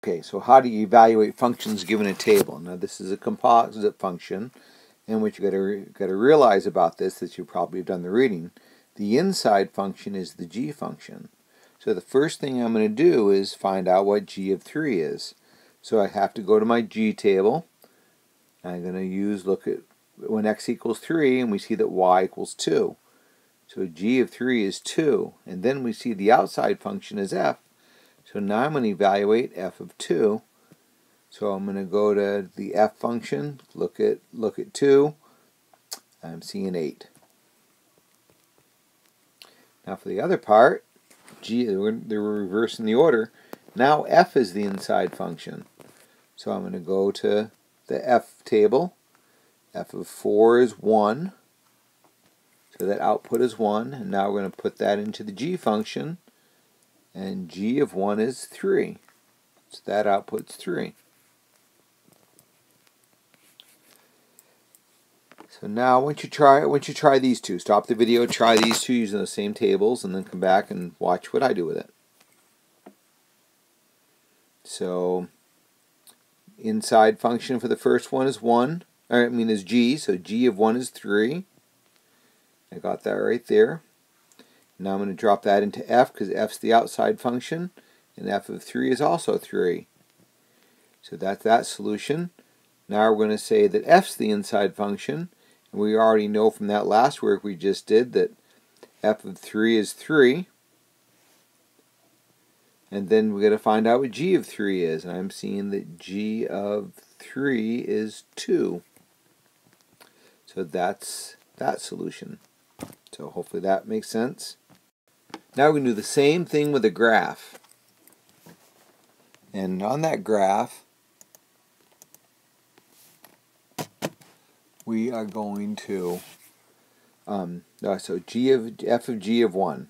Okay, so how do you evaluate functions given a table? Now this is a composite function, and what you got to realize about this, that you probably have done the reading, the inside function is the g function. So the first thing I'm going to do is find out what g of 3 is. So I have to go to my g table. I'm going to look at when x equals 3, and we see that y equals 2. So g of 3 is 2, and then we see the outside function is f. So now I'm going to evaluate f of 2. So I'm going to go to the f function, look at 2. I'm seeing 8. Now for the other part, they're reversing the order. Now f is the inside function. So I'm going to go to the f table. F of 4 is 1. So that output is 1. And now we're going to put that into the g function. And g of 1 is 3. So that outputs 3. So now once you try these two, stop the video, try these two using the same tables, and then come back and watch what I do with it. So inside function for the first one is is g, so g of 1 is 3. I got that right there. Now I'm going to drop that into f because f's the outside function, and f of 3 is also 3. So that's that solution. Now we're going to say that f's the inside function, and we already know from that last work we just did that f of 3 is 3. And then we're going to find out what g of 3 is, and I'm seeing that g of 3 is 2. So that's that solution. So hopefully that makes sense. Now we're going to do the same thing with a graph. And on that graph, we are going to, so f of g of 1.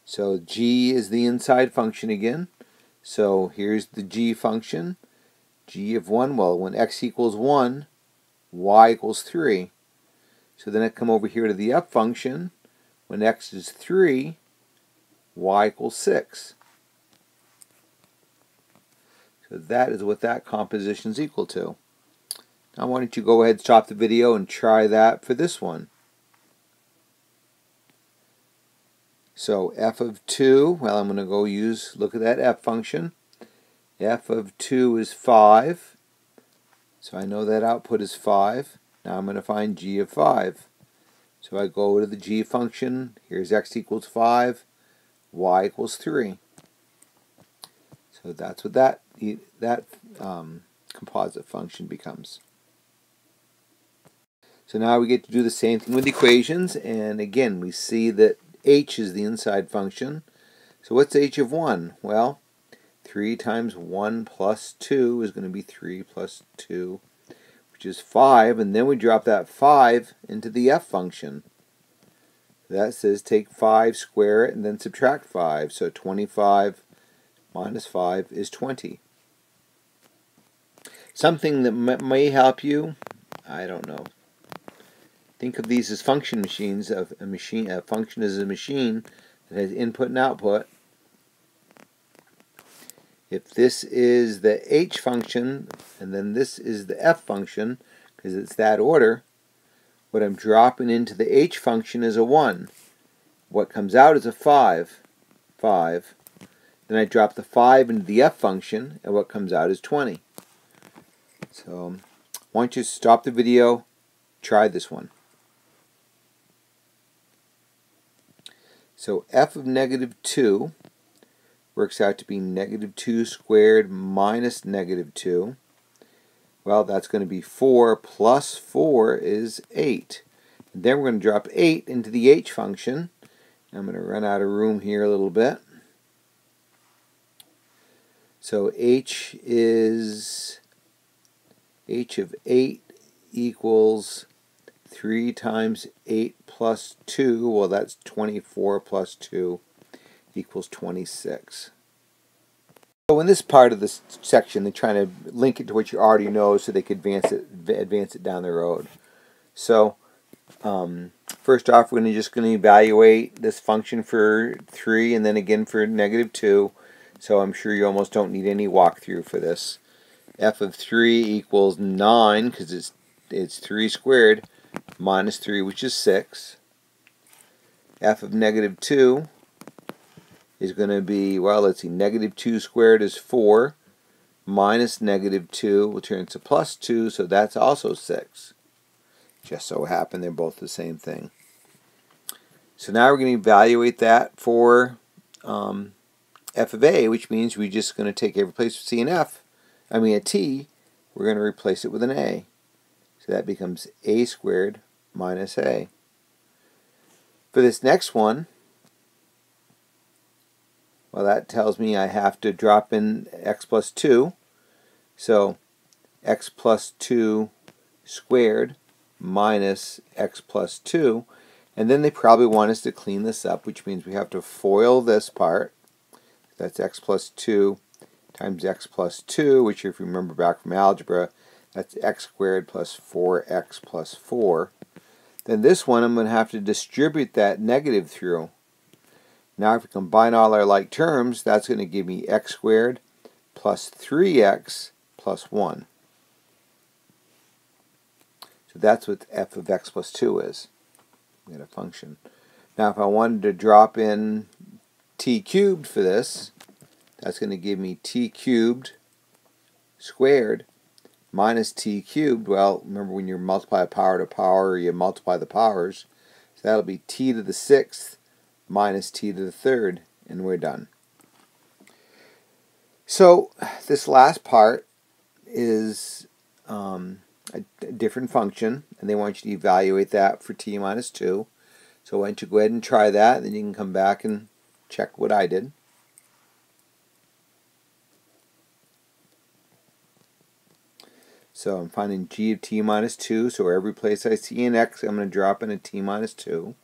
So g is the inside function again. So here's the g function. G of 1, well, when x equals 1, y equals 3. So then I come over here to the f function. When x is 3, y equals 6. So that is what that composition is equal to. Now why don't you go ahead and stop the video and try that for this one. So f of 2, well, I'm going to go look at that f function. F of 2 is 5. So I know that output is 5. Now I'm going to find g of 5. So I go to the g function. Here's x equals 5. Y equals 3. So that's what that composite function becomes. So now we get to do the same thing with equations, and again we see that h is the inside function. So what's h of 1? Well, 3 times 1 plus 2 is going to be 3 plus 2, which is 5, and then we drop that 5 into the f function. That says take 5, square it, and then subtract 5. So 25 minus 5 is 20. Something that may help you, I don't know. Think of these as function machines. A function is a machine that has input and output. If this is the h function, and then this is the f function, because it's that order, what I'm dropping into the h function is a 1. What comes out is a 5. Then I drop the 5 into the f function, and what comes out is 20. So why don't you stop the video, try this one. So f of negative 2 works out to be negative 2 squared minus negative 2. Well, that's going to be 4 plus 4 is 8. And then we're going to drop 8 into the h function. I'm going to run out of room here a little bit. So h of 8 equals 3 times 8 plus 2. Well, that's 24 plus 2 equals 26. So in this part of this section, they're trying to link it to what you already know so they can advance it down the road. So first off, we're just going to evaluate this function for 3 and then again for negative 2. So I'm sure you almost don't need any walkthrough for this. F of 3 equals 9 because it's 3 squared minus 3, which is 6. F of negative 2 is going to be, well, let's see, negative 2 squared is 4 minus negative 2 will turn to plus 2, so that's also 6. Just so happened they're both the same thing. So now we're going to evaluate that for f of a, which means we're just going to take every place we see an a t, we're going to replace it with an a. So that becomes a squared minus a. For this next one, well, that tells me I have to drop in x plus 2. So x plus 2 squared minus x plus 2. And then they probably want us to clean this up, which means we have to FOIL this part. That's x plus 2 times x plus 2, which if you remember back from algebra, that's x squared plus 4x plus 4. Then this one I'm going to have to distribute that negative through. Now if we combine all our like terms, that's going to give me x squared plus 3x plus 1. So that's what f of x plus 2 is. We got a function. Now if I wanted to drop in t cubed for this, that's going to give me t cubed squared minus t cubed. Well, remember when you multiply a power to power, you multiply the powers. So that'll be t to the 6th minus t to the 3rd, and we're done. So this last part is a different function, and they want you to evaluate that for t minus 2. So why don't you go ahead and try that, and then you can come back and check what I did. So I'm finding g of t minus 2, so every place I see an x, I'm going to drop in a t minus 2.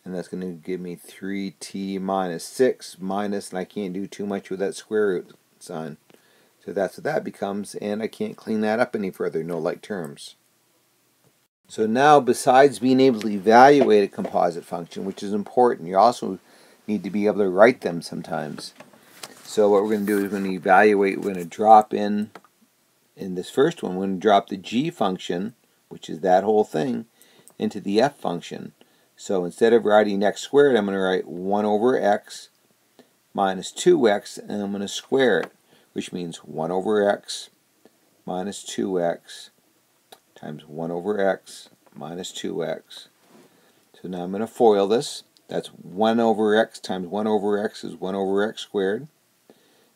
And that's going to give me 3t minus 6 minus, and I can't do too much with that square root sign. So that's what that becomes, and I can't clean that up any further, no like terms. So now, besides being able to evaluate a composite function, which is important, you also need to be able to write them sometimes. So what we're going to do is we're going to evaluate, we're going to drop in this first one, we're going to drop the g function, which is that whole thing, into the f function. So instead of writing x squared, I'm going to write 1 over x minus 2x, and I'm going to square it, which means 1 over x minus 2x times 1 over x minus 2x. So now I'm going to FOIL this. That's 1 over x times 1 over x is 1 over x squared.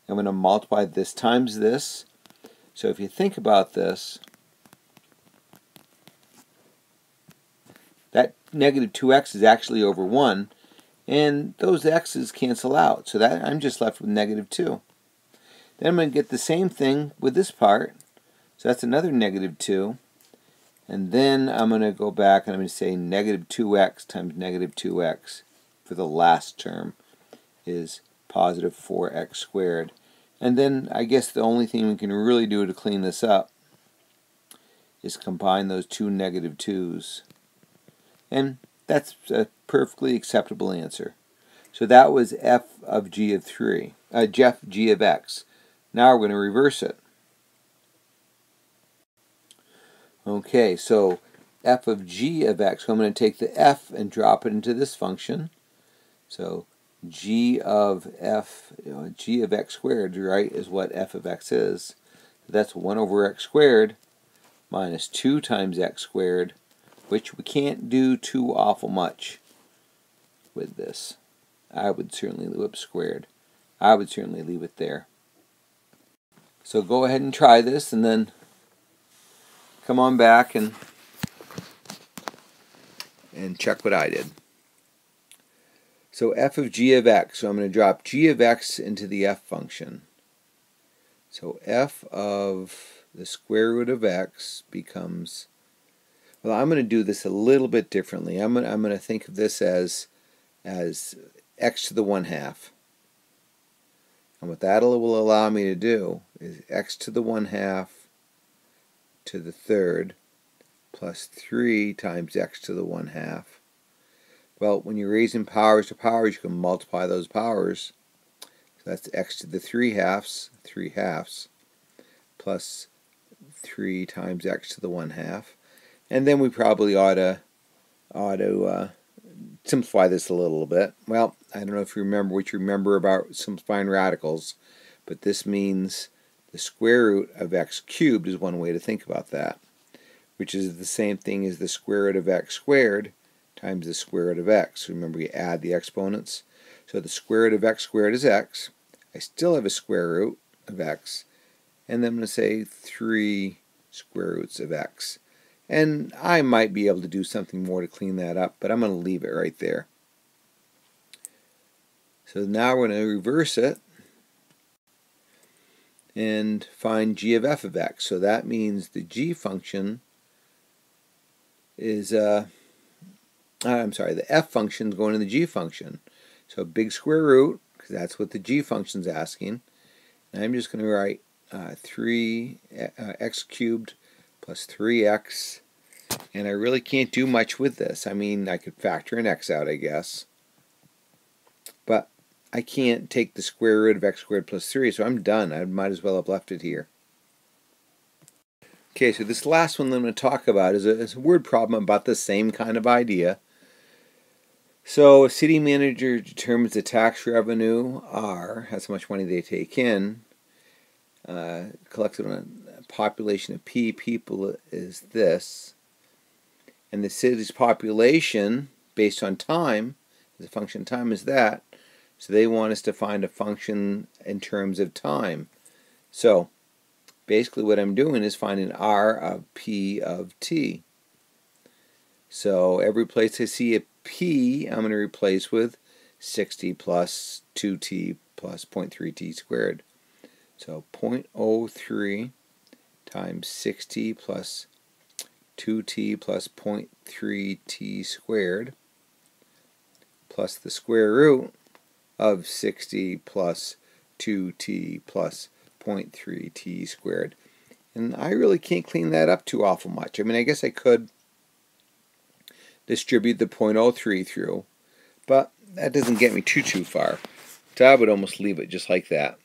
I'm going to multiply this times this. So if you think about this, that negative 2x is actually over 1, and those x's cancel out. So that I'm just left with negative 2. Then I'm going to get the same thing with this part. So that's another negative 2. And then I'm going to go back and I'm going to say negative 2x times negative 2x for the last term is positive 4x squared. And then I guess the only thing we can really do to clean this up is combine those two negative 2's. And that's a perfectly acceptable answer. So that was f of g of 3, g of x. Now we're going to reverse it. Okay, so f of g of x, so I'm going to take the f and drop it into this function. So g of x squared, right, is what f of x is. That's 1 over x squared minus 2 times x squared, which we can't do too awful much with this. I would certainly leave it squared. I would certainly leave it there. So go ahead and try this, and then come on back and check what I did. So f of g of x, so I'm going to drop g of x into the f function. So f of the square root of x becomes, well, I'm going to do this a little bit differently. I'm going to think of this as x to the 1/2. And what that will allow me to do is x to the 1/2 to the 3rd plus 3 times x to the 1/2. Well, when you're raising powers to powers, you can multiply those powers. So that's x to the 3 halves, plus 3 times x to the 1/2. And then we probably ought to simplify this a little bit. Well, I don't know if you remember what you remember about simplifying radicals, but this means the square root of x cubed is one way to think about that, which is the same thing as the square root of x squared times the square root of x. Remember, we add the exponents. So the square root of x squared is x. I still have a square root of x, and then I'm going to say 3 square roots of x. And I might be able to do something more to clean that up, but I'm going to leave it right there. So now we're going to reverse it and find g of f of x. So that means the g function is, the f function is going to the g function. So big square root, because that's what the g function is asking. And I'm just going to write 3x cubed plus 3x, and I really can't do much with this. I mean, I could factor an x out, I guess, but I can't take the square root of x squared plus 3, so I'm done. I might as well have left it here. Okay, so this last one I'm going to talk about is a word problem about the same kind of idea. So a city manager determines the tax revenue, R, that's how much money they take in, collected on a population of P people is this, and the city's population based on time, the function time is that, so they want us to find a function in terms of time. So basically what I'm doing is finding R of P of T. So every place I see a P, I'm going to replace with 60 plus 2t plus 0.3t squared. So 0.03 times 60 plus 2t plus 0.3t squared plus the square root of 60 plus 2t plus 0.3t squared. And I really can't clean that up too awful much. I mean, I guess I could distribute the 0.03 through, but that doesn't get me too far. So I would almost leave it just like that.